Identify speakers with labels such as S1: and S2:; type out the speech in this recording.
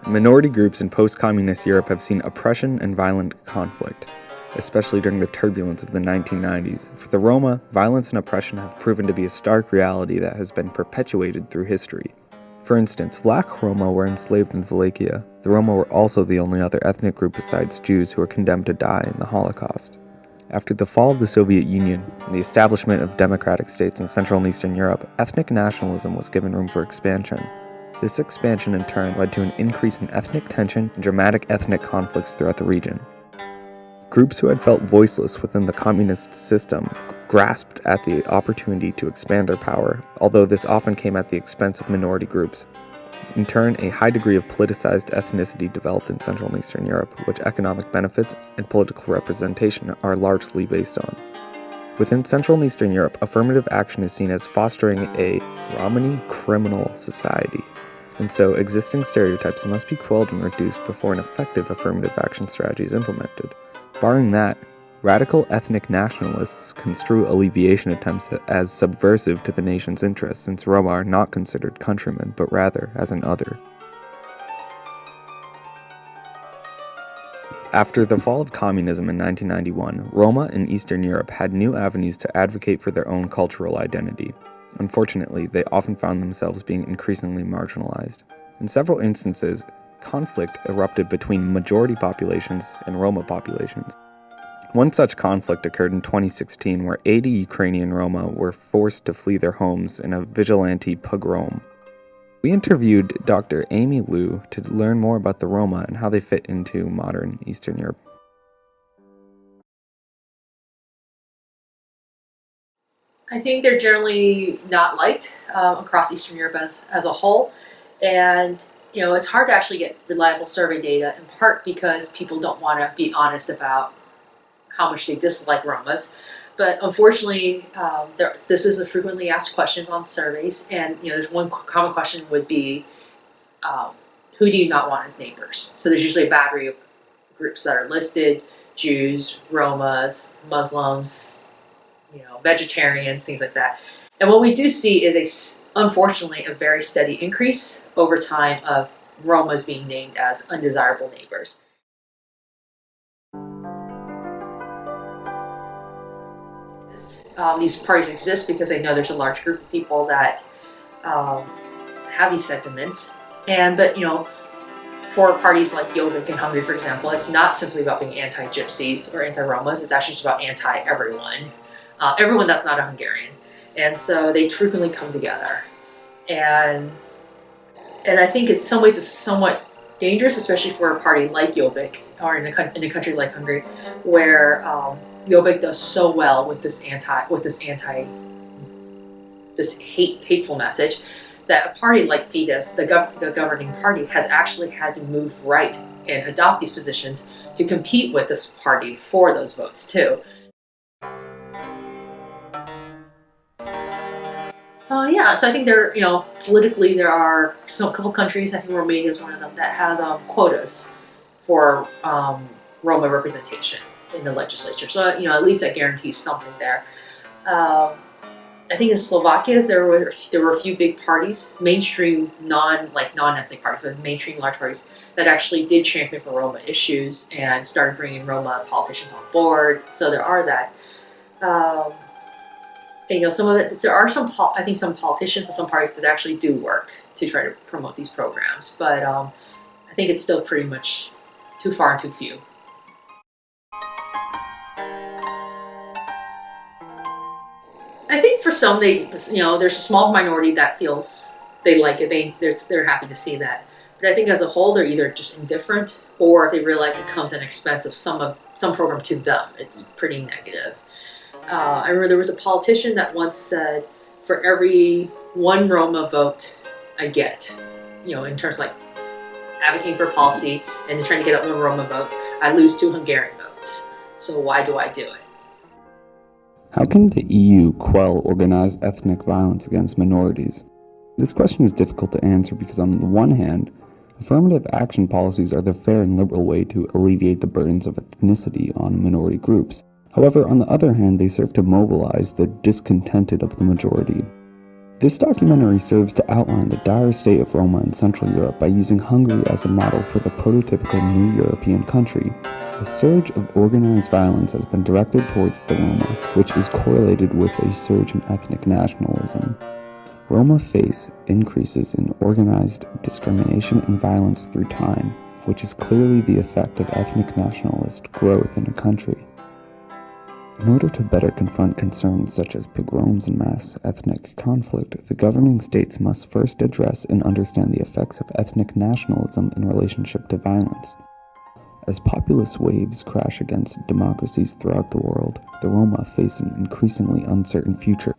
S1: Minority groups in post-communist Europe have seen oppression and violent conflict, especially during the turbulence of the 1990s. For the Roma, violence and oppression have proven to be a stark reality that has been perpetuated through history. For instance, Vlach Roma were enslaved in Wallachia. The Roma were also the only other ethnic group besides Jews who were condemned to die in the Holocaust. After the fall of the Soviet Union and the establishment of democratic states in Central and Eastern Europe, ethnic nationalism was given room for expansion. This expansion in turn led to an increase in ethnic tension and dramatic ethnic conflicts throughout the region. Groups who had felt voiceless within the communist system grasped at the opportunity to expand their power, although this often came at the expense of minority groups. In turn, a high degree of politicized ethnicity developed in Central and Eastern Europe, which economic benefits and political representation are largely based on. Within Central and Eastern Europe, affirmative action is seen as fostering a Romani criminal society, and so existing stereotypes must be quelled and reduced before an effective affirmative action strategy is implemented. Barring that, radical ethnic nationalists construe alleviation attempts as subversive to the nation's interests, since Roma are not considered countrymen, but rather as an other. After the fall of communism in 1991, Roma in Eastern Europe had new avenues to advocate for their own cultural identity. Unfortunately, they often found themselves being increasingly marginalized. In several instances, conflict erupted between majority populations and Roma populations. One such conflict occurred in 2016 where 80 Ukrainian Roma were forced to flee their homes in a vigilante pogrom. We interviewed Dr. Amy Liu to learn more about the Roma and how they fit into modern Eastern Europe.
S2: I think they're generally not liked across Eastern Europe as a whole, and it's hard to actually get reliable survey data, in part because people don't want to be honest about how much they dislike Romas. But unfortunately, this is a frequently asked question on surveys, and there's one common question would be, who do you not want as neighbors? So there's usually a battery of groups that are listed: Jews, Romas, Muslims, vegetarians, things like that. And what we do see is unfortunately, a very steady increase over time of Romas being named as undesirable neighbors. These parties exist because they know there's a large group of people that have these sentiments. But for parties like Jobbik in Hungary, for example, it's not simply about being anti-Gypsies or anti-Romas. It's actually just about anti-everyone. Everyone that's not a Hungarian. And so they frequently come together. And I think in some ways it's somewhat dangerous, especially for a party like Jobbik, or in a country like Hungary, where Jobbik does so well with this hateful message, that a party like Fidesz, the governing party, has actually had to move right and adopt these positions to compete with this party for those votes too. So I think politically there are a couple countries, I think Romania is one of them, that has quotas for Roma representation in the legislature. So, at least that guarantees something there. I think in Slovakia there were a few big parties, mainstream non-ethnic parties, but mainstream large parties that actually did champion for Roma issues and started bringing Roma politicians on board. So there are that. Some of it, there are some politicians and some parties that actually do work to try to promote these programs, but I think it's still pretty much too far and too few. I think for some, there's a small minority that feels they like it. They're happy to see that. But I think as a whole, they're either just indifferent, or if they realize it comes at an expense of some program to them, it's pretty negative. I remember there was a politician that once said, for every one Roma vote I get, in terms of like advocating for policy and trying to get that one Roma vote, I lose 2 Hungarian votes. So why do I do it?
S1: How can the EU quell organized ethnic violence against minorities? This question is difficult to answer because on the one hand, affirmative action policies are the fair and liberal way to alleviate the burdens of ethnicity on minority groups. However, on the other hand, they serve to mobilize the discontented of the majority. This documentary serves to outline the dire state of Roma in Central Europe by using Hungary as a model for the prototypical new European country. A surge of organized violence has been directed towards the Roma, which is correlated with a surge in ethnic nationalism. Roma face increases in organized discrimination and violence through time, which is clearly the effect of ethnic nationalist growth in a country. In order to better confront concerns such as pogroms and mass ethnic conflict, the governing states must first address and understand the effects of ethnic nationalism in relationship to violence. As populist waves crash against democracies throughout the world, the Roma face an increasingly uncertain future.